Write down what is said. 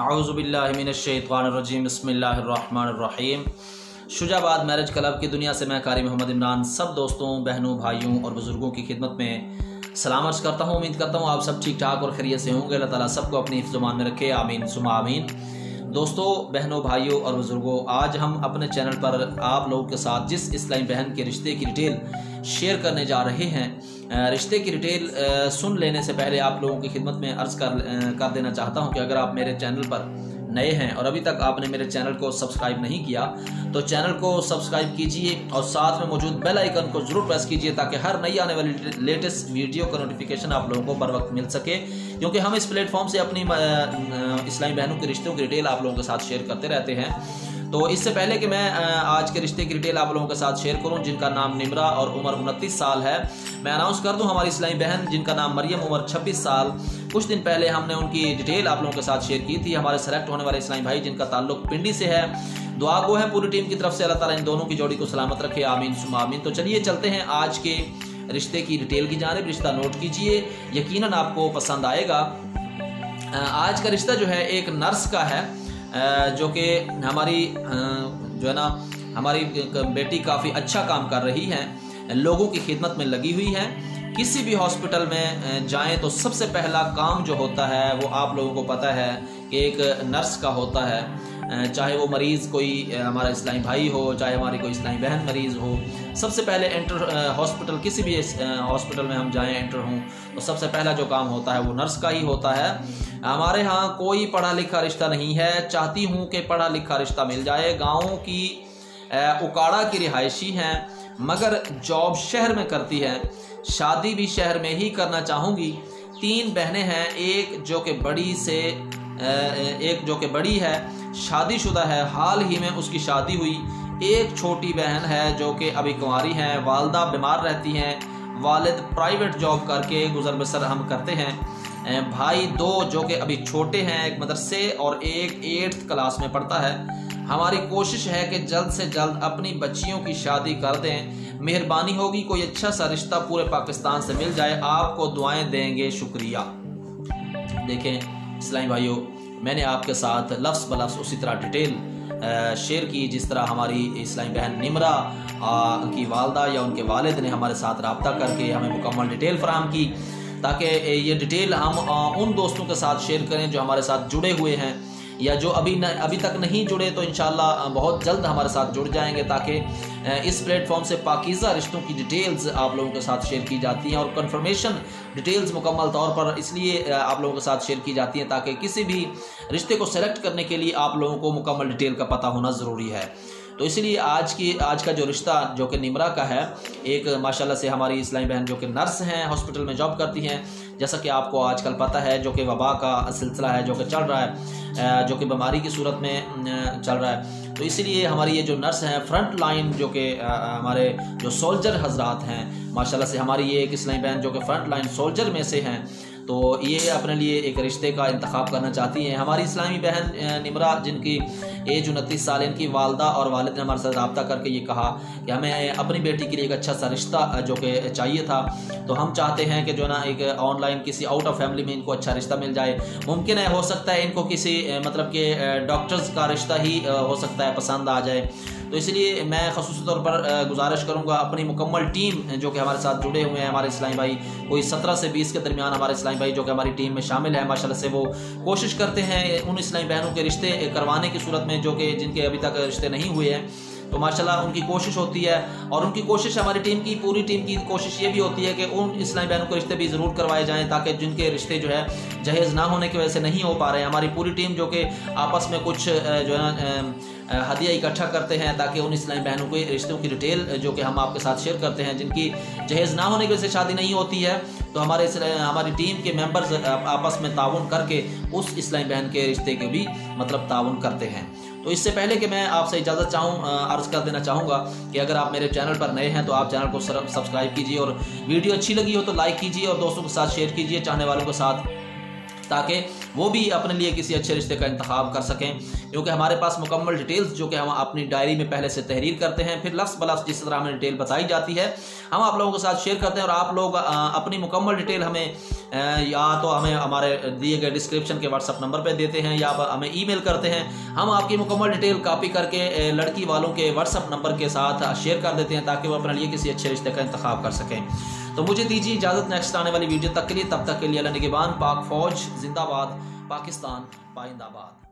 औज़ुबिल्लाहि मिनश्शैतानिर्रजीम बिस्मिल्लाहिर्रहमानिर्रहीम। Shujabad marriage club की दुनिया से मैं कारी मोहम्मद इमरान सब दोस्तों, बहनों, भाइयों और बुज़ुर्गों की खिदमत में सलाम अर्ज़ करता हूँ। उम्मीद करता हूँ आप सब ठीक ठाक और खैरियत से होंगे। अल्लाह ताला सबको अपनी हिफ्ज़-ओ-मान में रखे, आमीन सुमा आमीन। दोस्तों, बहनों, भाइयों और बुज़ुर्गों, आज हम अपने चैनल पर आप लोगों के साथ जिस इस्लामी बहन के रिश्ते की डिटेल शेयर करने जा रहे हैं, रिश्ते की डिटेल सुन लेने से पहले आप लोगों की खिदमत में अर्ज़ कर देना चाहता हूं कि अगर आप मेरे चैनल पर नए हैं और अभी तक आपने मेरे चैनल को सब्सक्राइब नहीं किया तो चैनल को सब्सक्राइब कीजिए और साथ में मौजूद बेल आइकन को ज़रूर प्रेस कीजिए ताकि हर नई आने वाली लेटेस्ट वीडियो का नोटिफिकेशन आप लोगों को बर वक्त मिल सके, क्योंकि हम इस प्लेटफॉर्म से अपनी इस्लामी बहनों के रिश्तों की डिटेल आप लोगों के साथ शेयर करते रहते हैं। तो इससे पहले कि मैं आज के रिश्ते की डिटेल आप लोगों के साथ शेयर करूं, जिनका नाम निमरा और उम्र 29 साल है, मैं अनाउंस कर दूं हमारी इस्लामी बहन जिनका नाम मरियम, उम्र 26 साल। कुछ दिन पहले हमने उनकी डिटेल आप लोगों के साथ शेयर की थी। हमारे सेलेक्ट होने वाले इस्लामी भाई जिनका ताल्लुक पिंडी से है, दुआ गो है पूरी टीम की तरफ से, अल्लाह ताला इन दोनों की जोड़ी को सलामत रखे, आमीन सुमा आमीन। तो चलिए चलते हैं आज के रिश्ते की डिटेल की जानिब। रिश्ता नोट कीजिए, यकीनन आपको पसंद आएगा। आज का रिश्ता जो है एक नर्स का है, जो कि हमारी जो है ना हमारी बेटी काफ़ी अच्छा काम कर रही है, लोगों की खिदमत में लगी हुई है। किसी भी हॉस्पिटल में जाएं तो सबसे पहला काम जो होता है वो आप लोगों को पता है कि एक नर्स का होता है। चाहे वो मरीज़ कोई हमारा इस्लामी भाई हो, चाहे हमारी कोई इस्लामी बहन मरीज़ हो, सबसे पहले एंटर हॉस्पिटल, किसी भी हॉस्पिटल में हम जाएं एंटर हों तो सबसे पहला जो काम होता है वो नर्स का ही होता है। हमारे यहाँ कोई पढ़ा लिखा रिश्ता नहीं है। चाहती हूँ कि पढ़ा लिखा रिश्ता मिल जाए। गाँव की उकाड़ा की रिहायशी हैं मगर जॉब शहर में करती है, शादी भी शहर में ही करना चाहूँगी। 3 बहनें हैं, एक जो कि बड़ी है, शादीशुदा है, हाल ही में उसकी शादी हुई। एक छोटी बहन है जो कि अभी कुंवारी हैं, वालदा बीमार रहती हैं, वालिद प्राइवेट जॉब करके गुजर बसर हम करते हैं। भाई 2 जो कि अभी छोटे हैं, एक मदरसे और एक 8th क्लास में पढ़ता है। हमारी कोशिश है कि जल्द से जल्द अपनी बच्चियों की शादी कर दें। मेहरबानी होगी कोई अच्छा सा रिश्ता पूरे पाकिस्तान से मिल जाए, आपको दुआएं देंगे, शुक्रिया। देखें इस्लामी भाइयों, मैंने आपके साथ लफ्ज़ ब लफ्ज़ उसी तरह डिटेल शेयर की जिस तरह हमारी इस्लामी बहन निमरा की वालदा या उनके वालिद ने हमारे साथ रब्ता करके हमें मुकम्मल डिटेल फराहम की, ताकि ये डिटेल हम उन दोस्तों के साथ शेयर करें जो हमारे साथ जुड़े हुए हैं या जो अभी तक नहीं जुड़े तो इंशाल्लाह बहुत जल्द हमारे साथ जुड़ जाएंगे, ताकि इस प्लेटफॉर्म से पाकीज़ा रिश्तों की डिटेल्स आप लोगों के साथ शेयर की जाती हैं और कंफर्मेशन डिटेल्स मुकम्मल तौर पर इसलिए आप लोगों के साथ शेयर की जाती हैं ताकि किसी भी रिश्ते को सेलेक्ट करने के लिए आप लोगों को मुकम्मल डिटेल का पता होना ज़रूरी है। तो इसीलिए आज का जो रिश्ता जो कि निमरा का है, एक माशाल्लाह से हमारी इस्लामी बहन जो कि नर्स हैं, हॉस्पिटल में जॉब करती हैं, जैसा कि आपको आजकल पता है जो कि वबा का सिलसिला है जो कि चल रहा है, जो कि बीमारी की सूरत में चल रहा है। तो इसीलिए हमारी ये जो नर्स हैं, फ्रंट लाइन जो कि हमारे जो सोल्जर हजरात हैं, माशाल्लाह से हमारी ये एक इस्लामी बहन जो कि फ्रंट लाइन सोल्जर में से हैं, तो ये अपने लिए एक रिश्ते का इंतखाब करना चाहती हैं। हमारी इस्लामी बहन निमरा जिनकी एज 29 साल, इनकी वालदा और वालिद ने हमारे साथ रब्ता करके ये कहा कि हमें अपनी बेटी के लिए एक अच्छा सा रिश्ता जो कि चाहिए था। तो हम चाहते हैं कि जो ना एक ऑनलाइन किसी आउट ऑफ फैमिली में इनको अच्छा रिश्ता मिल जाए। मुमकिन है, हो सकता है इनको किसी मतलब के डॉक्टर्स का रिश्ता ही हो सकता है पसंद आ जाए। तो इसलिए मैं ख़ुसूसी तौर पर गुजारिश करूँगा अपनी मुकम्मल टीम जो कि हमारे साथ जुड़े हुए हैं, हमारे इस्लामी भाई कोई 17 से 20 के दरमियान हमारे इस्लामी भाई जो कि हमारी टीम में शामिल है, माशाल्लाह से वो कोशिश करते हैं उन इस्लामी बहनों के रिश्ते करवाने की सूरत में जो कि जिनके अभी तक रिश्ते नहीं हुए हैं। तो माशाल्लाह उनकी कोशिश होती है और उनकी कोशिश, हमारी टीम की पूरी टीम की कोशिश ये भी होती है कि उन इस्लामी बहनों को रिश्ते भी ज़रूर करवाए जाएँ ताकि जिनके रिश्ते जो है जहेज़ ना होने की वजह से नहीं हो पा रहे हैं, हमारी पूरी टीम जो कि आपस में कुछ जो है ना हदिया इकट्ठा करते हैं ताकि उन इस्लामी बहनों के रिश्तों की डिटेल जो कि हम आपके साथ शेयर करते हैं, जिनकी जहेज़ ना होने की वजह से शादी नहीं होती है, तो हमारी टीम के मेंबर्स आपस में ताउन करके उस इस्लामी बहन के रिश्ते के भी मतलब ताउन करते हैं। तो इससे पहले कि मैं आपसे इजाज़त अर्ज़ कर देना चाहूँगा कि अगर आप मेरे चैनल पर नए हैं तो आप चैनल को सब्सक्राइब कीजिए और वीडियो अच्छी लगी हो तो लाइक कीजिए और दोस्तों के साथ शेयर कीजिए, चाहने वालों के साथ, ताकि वो भी अपने लिए किसी अच्छे रिश्ते का इंतखाब कर सकें, क्योंकि हमारे पास मुकम्मल डिटेल्स जो कि हम अपनी डायरी में पहले से तहरीर करते हैं, फिर लफ्ज़ बलफ्ज़ जिस तरह हमें डिटेल बताई जाती है हम आप लोगों के साथ शेयर करते हैं, और आप लोग अपनी मुकम्मल डिटेल हमें या तो हमें हमारे दिए गए डिस्क्रिप्शन के व्हाट्सअप नंबर पर देते हैं या हमें ईमेल करते हैं। हम आपकी मुकम्मल डिटेल कॉपी करके लड़की वालों के व्हाट्सअप नंबर के साथ शेयर कर देते हैं ताकि वो अपने लिए किसी अच्छे रिश्ते का इंतखाब कर सकें। तो मुझे दीजिए इजाज़त नेक्स्ट आने वाली वीडियो तक के लिए। तब तक के लिए अल्लाह निगहबान, पाक फौज जिंदाबाद, पाकिस्तान पाइंदाबाद।